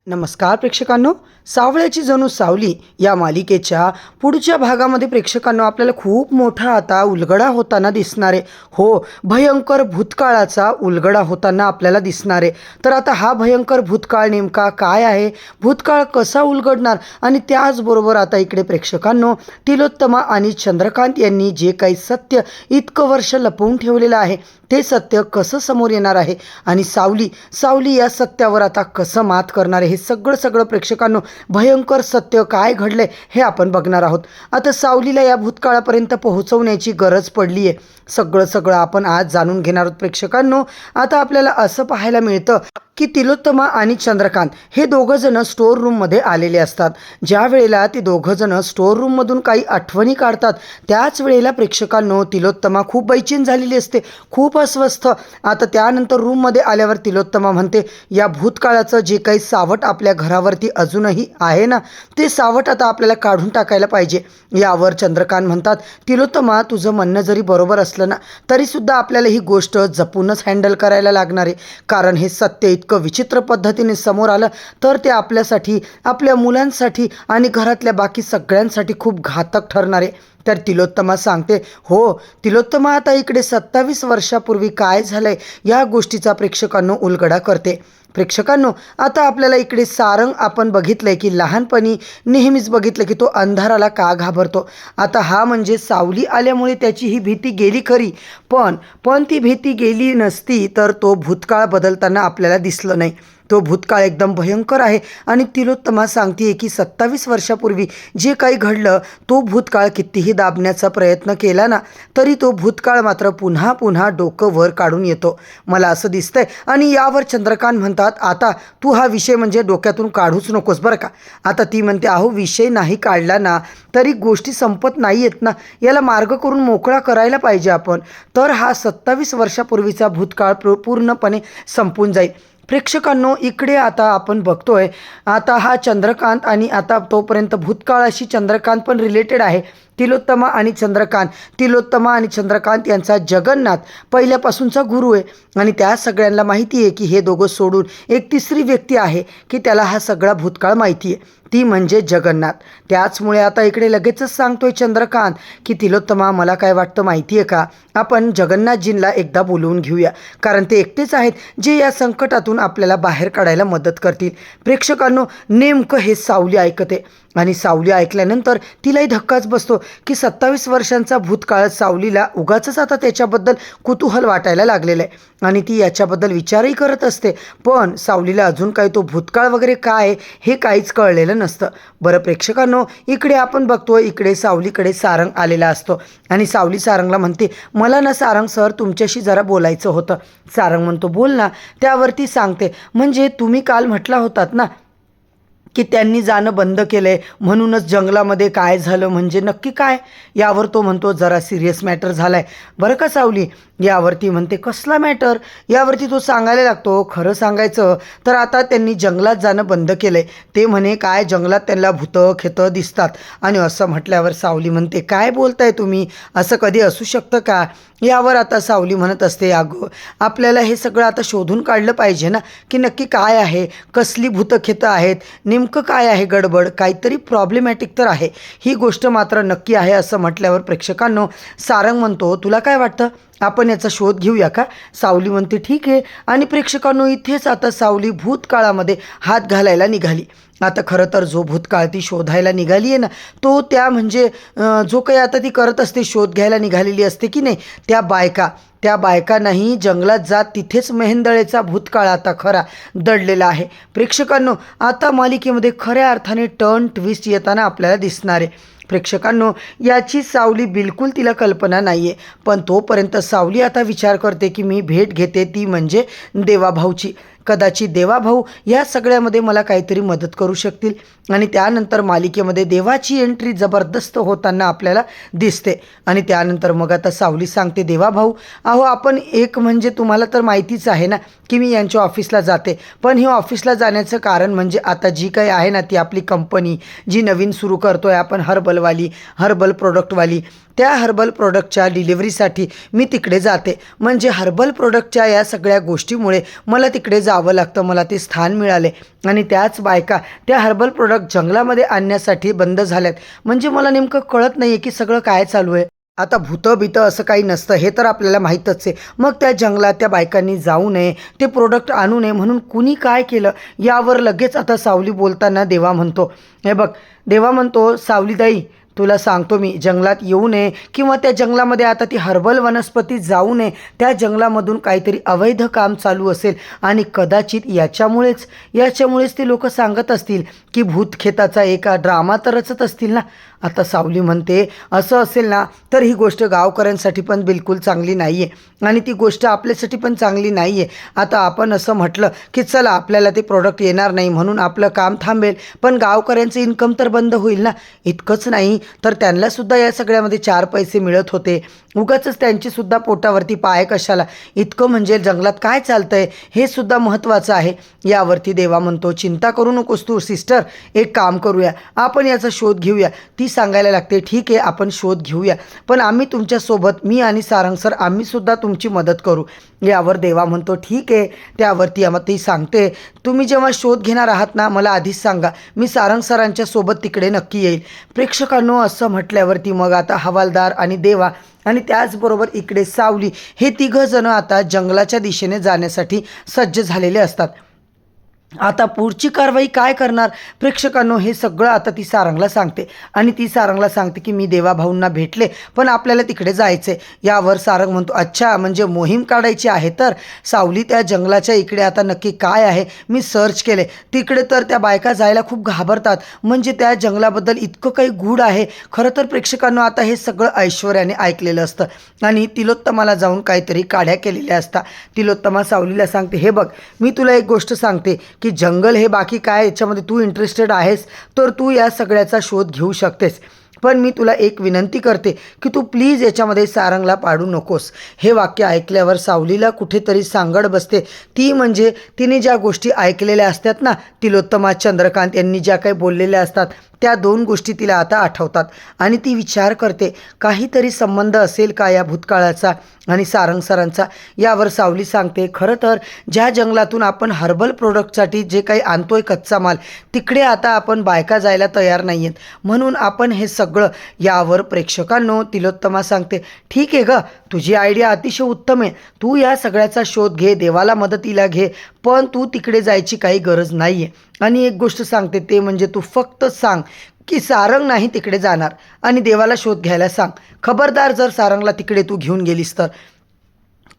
नमस्कार प्रेक्षकांनो, सावळ्याची जणू सावली या मालिकेच्या पुढच्या भागामध्ये प्रेक्षकांनो आपल्याला खूप मोठा आता उलगडा होताना दिसणार आहे. हो, भयंकर भूतकाळाचा उलगडा होताना आपल्याला दिसणार आहे. तर आता हा भयंकर भूतकाळ नेमका काय आहे, भूतकाळ कसा उलगडणार, आणि त्याचबरोबर आता इकडे प्रेक्षकांनो तिलोत्तमा आणि चंद्रकांत यांनी जे काही सत्य इतकं वर्ष लपवून ठेवलेलं आहे ते सत्य कसं समोर येणार आहे, आणि सावली या सत्यावर आता कसं मात करणार आहे, हे सगळं प्रेक्षकांनो भयंकर सत्य काय घडलंय हे आपण बघणार आहोत. आता सावलीला या भूतकाळापर्यंत पोहोचवण्याची गरज पडली आहे. सगळं आपण आज जाणून घेणार आहोत प्रेक्षकांनो. आता आपल्याला असं पाहायला मिळतं की तिलोत्तमा आणि चंद्रकांत हे दोघं जण स्टोअर रूममध्ये आलेले असतात. ज्या वेळेला ते दोघं जण स्टोअर रूममधून काही आठवणी काढतात त्याच वेळेला प्रेक्षकांनो तिलोत्तमा खूप बैचीन झालेली असते, खूप अस्वस्थ. आता त्यानंतर रूममध्ये आल्यावर तिलोत्तमा म्हणते, या भूतकाळाचं जे काही सावट आपल्या घरावरती अजूनही आहे ना, ते सावट आता आपल्याला काढून टाकायला पाहिजे. यावर चंद्रकांत म्हणतात, तिलोत्तमा तुझं म्हणणं जरी बरोबर असलं ना तरीसुद्धा आपल्याला ही गोष्ट जपूनच हँडल करायला लागणार आहे, कारण हे सत्य इतकं विचित्र पद्धतीने समोर आलं तर ते आपल्यासाठी, आपल्या मुलांसाठी आणि घरातल्या बाकी सगळ्यांसाठी खूप घातक ठरणार आहे. तर तिलोत्तमा सांगते, हो तिलोत्तमा आता इकडे 27 वर्षापूर्वी काय झालंय या गोष्टीचा प्रेक्षकांनो उलगडा करते. प्रेक्षकांनो आता आपल्याला इकडे सारंग आपण बघितलंय की लहानपणी नेहमीच बघितलं की तो अंधाराला का घाबरतो. आता हा म्हणजे सावली आल्यामुळे त्याची ही भीती गेली खरी, पण ती भीती गेली नसती तर तो भूतकाळ बदलताना आपल्याला दिसलं नाही. तो भूतकाळ एकदम भयंकर आहे, आणि तिलोत्तमा सांगते की 27 वर्षापूर्वी जे काही घडलं तो भूतकाळ कितीही दाबण्याचा प्रयत्न केला ना तरी तो भूतकाळ मात्र पुन्हा डोकं वर काढून येतो, मला असं दिसतंय. आणि यावर चंद्रकांत म्हणतात, आता तू हा विषय म्हणजे डोक्यातून काढूच नकोस बरं का. आता ती म्हणते, अहो विषय नाही काढला ना तरी गोष्टी संपत नाही आहेत ना, याला मार्ग करून मोकळा करायला पाहिजे आपण, तर हा 27 वर्षापूर्वीचा भूतकाळ पूर्णपणे संपून जाईल. प्रेक्षकांनो इकडे आता आपण बघतोय, आता हा चंद्रकांत आणि आता तोपर्यंत भूतकाळाशी चंद्रकांत पण रिलेटेड आहे. तिलोत्तमा आणि चंद्रकांत यांचा जगन्नाथ पहिल्यापासूनचा गुरु आहे, आणि त्या सगळ्यांना माहिती आहे की हे दोघं सोडून एक तिसरी व्यक्ती आहे की त्याला हा सगळा भूतकाळ माहिती आहे, ती म्हणजे जगन्नाथ. त्याचमुळे आता इकडे लगेचच सांगतोय चंद्रकांत की तिलोत्तमा मला काय वाटतं माहिती आहे का, आपण जगन्नाथजींना एकदा बोलवून घेऊया, कारण ते एकटेच आहेत जे या संकटातून आपल्याला बाहेर काढायला मदत करतील. प्रेक्षकांनो नेमकं हे सावली ऐकते, आणि सावली ऐकल्यानंतर तिलाही धक्काच बसतो की 27 वर्षांचा भूतकाळ सावलीला उगाचच आता त्याच्याबद्दल कुतूहल वाटायला लागलेलं आहे, आणि ती याच्याबद्दल विचारही करत असते. पण सावलीला अजून काही तो भूतकाळ वगैरे काय हे काहीच कळलेलं नसतं. बरं प्रेक्षकांनो इकडे आपण बघतो, इकडे सावलीकडे सारंग आलेला असतो, आणि सावली सारंगला म्हणते, मला ना सारंग सर तुमच्याशी जरा बोलायचं होतं. सारंग म्हणतो, बोल ना. त्यावरती सांगते, म्हणजे तुम्ही काल म्हटला होतात ना की त्यांनी जाणं बंद केलं आहे म्हणूनच जंगलामध्ये काय झालं म्हणजे नक्की काय. यावर तो म्हणतो, जरा सिरियस मॅटर झाला आहे बरं का सावली. यावरती म्हणते, कसला मॅटर. यावरती तो सांगायला लागतो, खरं सांगायचं तर आता त्यांनी जंगलात जाणं बंद केलं आहे. ते म्हणे काय जंगलात त्यांना भूतं खेतं दिसतात, आणि असं म्हटल्यावर सावली म्हणते, काय बोलताय तुम्ही, असं कधी असू शकतं का. यावर आता सावली म्हणत असते, अगं आपल्याला हे सगळं आता शोधून काढलं पाहिजे ना की नक्की काय आहे, कसली भूतखेतं आहेत, नेमकं काय आहे गडबड, काहीतरी प्रॉब्लेमॅटिक तर आहे, ही गोष्ट मात्र नक्की आहे. असं म्हटल्यावर प्रेक्षकांनो सारंग म्हणतो, तुला काय वाटतं आपण याचा शोध घेऊया का. सावली म्हणते, ठीक आहे. आणि प्रेक्षकांनो इथेच आता सावली भूतकाळामध्ये हात घालायला निघाली. आता खरं तर जो भूतकाळ ती शोधायला निघाली आहे ना तो त्या म्हणजे जो काही आता ती करत असते, शोध घ्यायला निघालेली असते की नाही, त्या बायकांनाही जंगलात जात तिथेच मेहेंदळेचा भूतकाळ आता खरा दडलेला आहे. प्रेक्षकांनो आता मालिकेमध्ये खऱ्या अर्थाने टर्न ट्विस्ट येताना आपल्याला दिसणार आहे. प्रेक्षकांनो याची सावली बिलकुल तिला कल्पना नाही आहे, पण तोपर्यंत सावली आता विचार करते की मी भेट घेते ती म्हणजे देवाभाऊची. कदाचित देवाभाऊ या सगळ्यामध्ये मला काहीतरी मदत करू शकतील, आणि त्यानंतर मालिकेमध्ये देवाची एंट्री जबरदस्त होताना आपल्याला दिसते. आणि त्यानंतर मग आता सावली सांगते, देवाभाऊ अहो आपण एक म्हणजे तुम्हाला तर माहितीच आहे ना की मी यांच्या ऑफिसला जाते, पण हे ऑफिसला जाण्याचं कारण म्हणजे आता जी काही आहे ना ती आपली कंपनी जी नवीन सुरू करतो आहे आपण हर्बल प्रोडक्टवाली, त्या हर्बल प्रोडक्टच्या डिलिव्हरीसाठी मी तिकडे जाते. म्हणजे हर्बल प्रोडक्टच्या या सगळ्या गोष्टीमुळे मला तिकडे जावं लागतं, मला ते स्थान मिळाले. आणि त्याच बायका त्या हर्बल प्रोडक्ट जंगलामध्ये आणण्यासाठी बंद झाल्यात. म्हणजे मला नेमकं कळत नाही आहे की सगळं काय चालू आहे. आता भूतं बितं असं काही नसतं हे तर आपल्याला माहीतच आहे. मग त्या जंगलात त्या बायकांनी जाऊ नये, ते प्रोडक्ट आणू नये म्हणून कुणी काय केलं यावर लगेच आता सावली बोलताना देवा म्हणतो, हे बघ देवा म्हणतो, सावलीताई तुला सांगतो मी, जंगलात येऊ नये किंवा त्या जंगलामध्ये आता ती हर्बल वनस्पती जाऊ नये. त्या जंगलामधून काहीतरी अवैध काम चालू असेल आणि कदाचित याच्यामुळेच ते लोक सांगत असतील की भूतखेताचा एक ड्रामा तर रचत असतील ना. आता सावली म्हणते असं असेल ना तर ही गोष्ट गावकऱ्यांसाठी पण बिलकुल चांगली नाही आहे आणि ती गोष्ट आपल्यासाठी पण चांगली नाही आहे. आता आपण असं म्हटलं की चला आपल्याला ते प्रोडक्ट येणार नाही म्हणून आपलं काम थांबेल, पण गावकऱ्यांचं इन्कम तर बंद होईल ना. इतकंच नाही तर त्यांनासुद्धा या सगळ्यामध्ये 4 पैसे मिळत होते. उगाचच त्यांचीसुद्धा पोटावरती पाय कशाला. इतकं म्हणजे जंगलात काय चालतंय हे सुद्धा महत्त्वाचं आहे. यावरती देवा म्हणतो, चिंता करू नकोस तू सिस्टर, एक काम करूया, आपण याचा शोध घेऊया. ती सांगायला लागते, ठीक आहे आपण शोध घेऊया, पण आम्ही तुमच्यासोबत, मी आणि सारंग सर आम्हीसुद्धा तुमची मदत करू. यावर देवा म्हणतो, ठीक आहे. त्यावरती ती सांगते, तुम्ही जेव्हा शोध घेणार आहात ना मला आधीच सांगा, मी सारंग सरांच्या सोबत तिकडे नक्की येईल. प्रेक्षकांनो असं म्हटल्यावरती मग आता हवालदार आणि देवा आणि त्याचबरोबर इकडे सावली हे तिघंजणं आता जंगलाच्या दिशेने जाण्यासाठी सज्ज झालेले असतात. आता पुढची कारवाई काय करणार प्रेक्षकांनो हे सगळं आता ती सारंगला सांगते आणि ती सारंगला सांगते की मी देवा भाऊंना भेटले पण आपल्याला तिकडे जायचे. यावर सारंग म्हणतो, अच्छा म्हणजे मोहीम काढायची आहे. तर सावली त्या जंगलाच्या इकडे आता नक्की काय आहे मी सर्च केले, तिकडे तर त्या बायका जायला खूप घाबरतात. म्हणजे त्या जंगलाबद्दल इतकं काही गूढ आहे. खरं तर प्रेक्षकांनो आता हे सगळं ऐश्वर्याने ऐकलेलं असतं आणि तिलोत्तमाला जाऊन काहीतरी काढ्या केलेल्या असतात. तिलोत्तमा सावलीला सांगते, हे बघ मी तुला एक गोष्ट सांगते की जंगल हे बाकी काय याच्यामध्ये तू इंटरेस्टेड आहेस तर तू या सगळ्याचा शोध घेऊ शकतेस, पण मी तुला एक विनंती करते की तू प्लीज याच्यामध्ये सारंगला पाडू नकोस. हे वाक्य ऐकल्यावर सावलीला कुठेतरी सांगड बसते. ती म्हणजे तिने ज्या गोष्टी ऐकलेल्या असतात ना, तिलोत्तमा चंद्रकांत यांनी ज्या काही बोललेल्या असतात त्या 2 गोष्टी तिला आता आठवतात आणि ती विचार करते काहीतरी संबंध असेल का या भूतकाळाचा आणि सारंग सरांचा. यावर सावली सांगते, खरं तर ज्या जंगलातून आपण हर्बल प्रोडक्टसाठी जे काही आणतोय कच्चा माल तिकडे आता आपण बायका जायला तयार नाही आहेत म्हणून आपण हे सगळं. यावर प्रेक्षकांनो तिलोत्तमा सांगते, ठीक आहे ग, तुझी आयडिया अतिशय उत्तम आहे, तू या सगळ्याचा शोध घे, देवाला मदतीला घे, पण तू तिकडे जायची काही गरज नाही आहे. आणि एक गोष्ट सांगते ते म्हणजे तू फक्त सांग की सारंग नाही तिकडे जाणार आणि देवाला शोध घ्यायला सांग. खबरदार जर सारंगला तिकडे तू घेऊन गेलीस तर.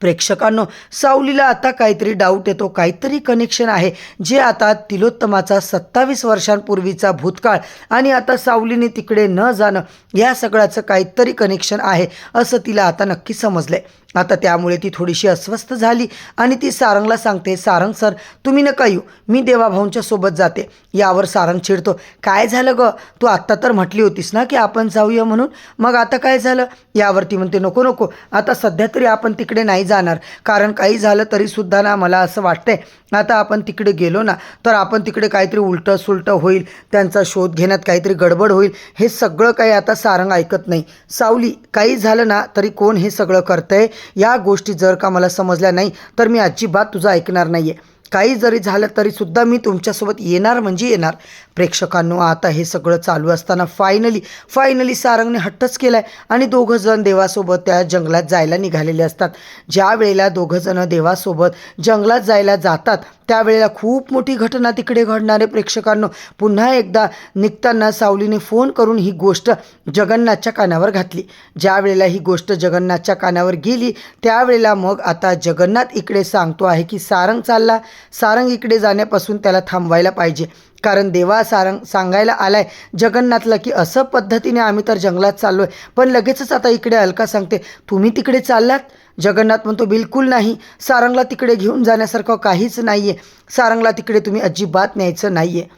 प्रेक्षकांनो सावलीला आता काहीतरी डाऊट येतो, काहीतरी कनेक्शन आहे जे आता तिलोत्तमाचा 27 वर्षांपूर्वीचा भूतकाळ आणि आता सावलीने तिकडे न जाणं या सगळ्याचं काहीतरी कनेक्शन आहे असं तिला आता नक्की समजलंय. आता त्यामुळे ती थोडीशी अस्वस्थ झाली आणि ती सारंगला सांगते, सारंग सर तुम्ही नका येऊ, मी देवाभाऊंच्या सोबत जाते. यावर सारंग चिडतो, काय झालं ग, तू आत्ता तर म्हटली होतीस ना की आपण जाऊया म्हणून, मग आता काय झालं. यावरती म्हणते, नको नको आता सध्या तरी आपण तिकडे नाही जाणार, कारण काही झालं तरीसुद्धा ना मला असं वाटतंय आता आपण तिकडे गेलो ना तर आपण तिकडे काहीतरी उलटं सुलटं होईल, त्यांचा शोध घेण्यात काहीतरी गडबड होईल. हे सगळं काही आता सारंग ऐकत नाही. सावली काही झालं ना तरी कोण हे सगळं करतंय या गोष्टी जर का मला समजल्या नाही तर मी अजिबात तुझं ऐकणार नाही आहे. काही जरी झालं तरीसुद्धा मी तुमच्यासोबत येणार म्हणजे येणार. प्रेक्षकांनो आता हे सगळं चालू असताना फायनली सारंगने हट्टच केला आहे आणि 2 जण देवासोबत त्या जंगलात जायला निघालेले असतात. ज्या वेळेला 2 जण देवासोबत जंगलात जायला जातात त्यावेळेला खूप मोठी घटना तिकडे घडणारे. प्रेक्षकांनो पुन्हा एकदा निघताना सावलीने फोन करून ही गोष्ट जगन्नाथच्या कानावर घातली. ज्या वेळेला ही गोष्ट जगन्नाथच्या कानावर गेली त्यावेळेला मग आता जगन्नाथ इकडे सांगतो आहे की सारंग इकडे जाण्यापासून त्याला थांबवायला पाहिजे, कारण देवा सांगायला आलाय जगन्नाथला की असं पद्धतीने आम्ही तर जंगलात चाललोय, पण लगेचच आता इकडे अलका सांगते तुम्ही तिकडे चाललात. जगन्नाथ म्हणतो, बिलकुल नाही, सारंगला तिकडे घेऊन जाण्यासारखं काहीच नाही आहे, सारंगला तिकडे तुम्ही अजिबात न्यायचं नाही आहे.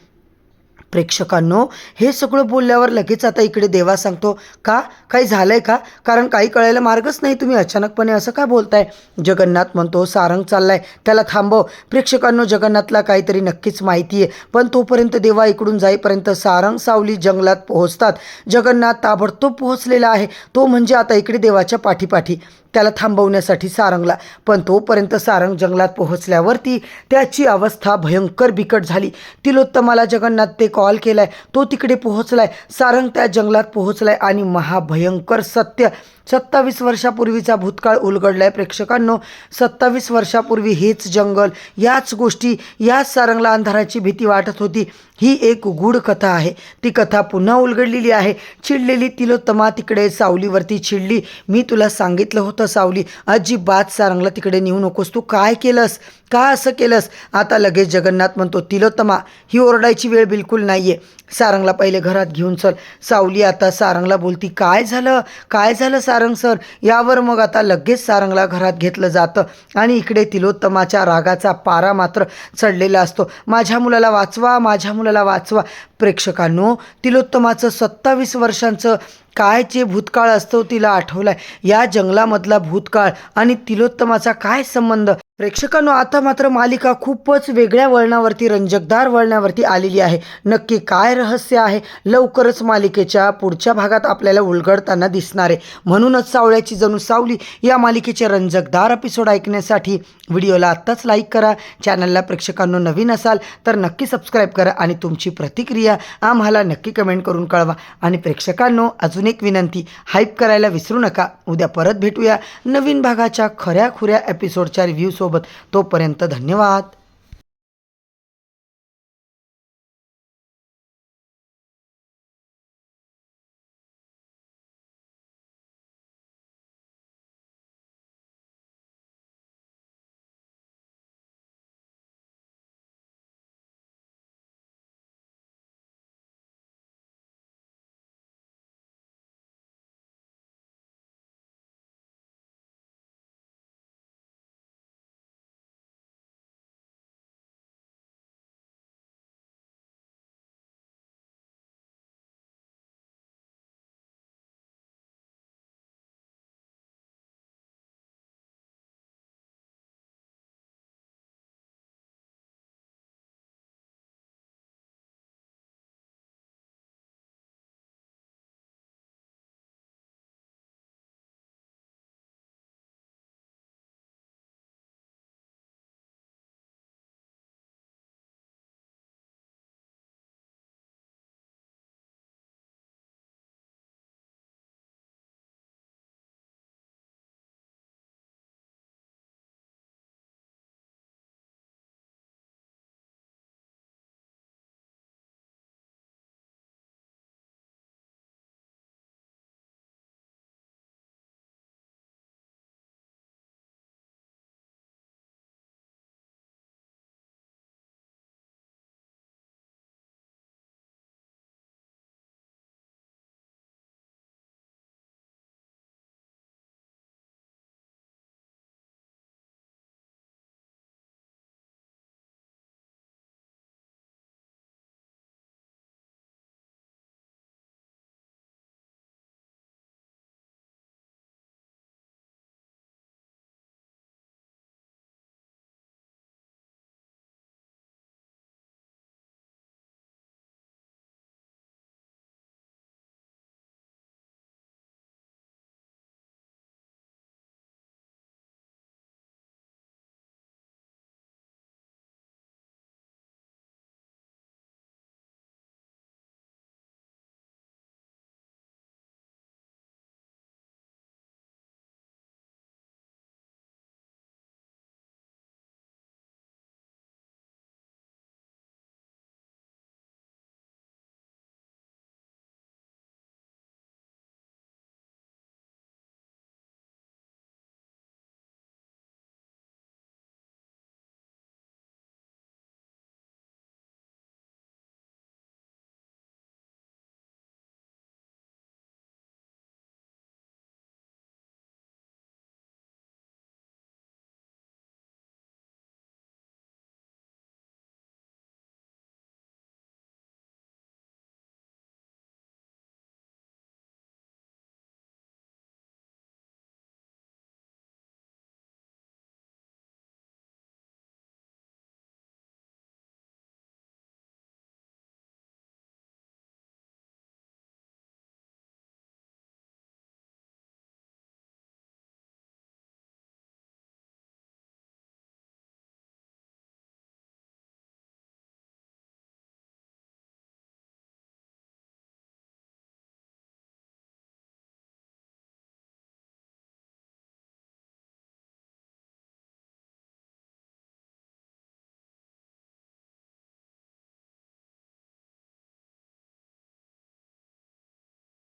प्रेक्षकांनो, हे सगळं बोलल्यावर लगेच आता इकडे देवा सांगतो, का काही झालंय का? कारण काही कळायला मार्गच नाही, तुम्ही अचानकपणे असं काय बोलताय? जगन्नाथ म्हणतो, सारंग चाललाय, त्याला थांबव. प्रेक्षकांनो, जगन्नाथला काहीतरी नक्कीच माहिती आहे, पण तोपर्यंत देवा इकडून जाईपर्यंत सारंग सावली जंगलात पोहोचतात. जगन्नाथ ताबडतोब पोहोचलेला आहे, तो म्हणजे आता इकडे देवाच्या पाठीपाठी, त्याला थांबवण्यासाठी सारंगला. पण तोपर्यंत सारंग जंगलात पोहोचल्यावरती त्याची अवस्था भयंकर बिकट झाली. तिलोत्तमाला जगन्नाथ ते कॉल केलाय, तो तिकडे पोहोचलाय, सारंग त्या जंगलात पोहोचलाय आणि महाभयंकर सत्य 27 वर्षापूर्वीचा भूतकाळ उलगडलाय. प्रेक्षकांनो, 27 वर्षापूर्वी हेच जंगल, याच गोष्टी, याच सारंगला अंधाराची भीती वाटत होती. ही एक गूढ कथा आहे. ती कथा पुन्हा उलगडलेली आहे. चिडलेली तिलोत्तमा तिकडे सावलीवरती चिडली. मी तुला सांगितलं होतं सावली, अजिबात सारंगला तिकडे नेऊ नकोस, तू काय केलंस, का असं केलंस? आता लगेच जगन्नाथ म्हणतो, तिलोत्तमा, ही ओरडायची वेळ बिलकुल नाही आहे, सारंगला पहिले घरात घेऊन चल. सावली आता सारंगला बोलती, काय झालं, काय झालं सारंग सर? यावर मग आता लगेच सारंगला घरात घेतलं जातं आणि इकडे तिलोत्तमाच्या रागाचा पारा मात्र चढलेला असतो. माझ्या मुलाला वाचवा, माझ्या मुलाला वाचवा. प्रेक्षकांनो, तिलोत्तमाचं 27 वर्षांचं काय जे भूतकाळ असतो तिला आठवलाय. या जंगलामधला भूतकाळ आणि तिलोत्तमाचा काय संबंध? प्रेक्षकांनो, आता मात्र मालिका खूपच वेगळ्या वळणावरती, रंजकदार वळणावरती आलेली आहे. नक्की काय रहस्य आहे, लवकरच मालिकेच्या पुढच्या भागात आपल्याला उलगडताना दिसणार आहे. म्हणूनच सावळ्याची जणू सावली या मालिकेचे रंजकदार एपिसोड ऐकण्यासाठी व्हिडिओला आत्ताच लाईक करा. चॅनलला प्रेक्षकांनो नवीन असाल तर नक्की सबस्क्राईब करा आणि तुमची प्रतिक्रिया आम्हाला नक्की कमेंट करून कळवा. आणि प्रेक्षकांनो, अजून एक विनंती, हाईप करायला विसरू नका. उद्या परत भेटूया नवीन भागाच्या खऱ्या खुऱ्या एपिसोडच्या रिव्ह्यू सोबत. तोपर्यंत धन्यवाद.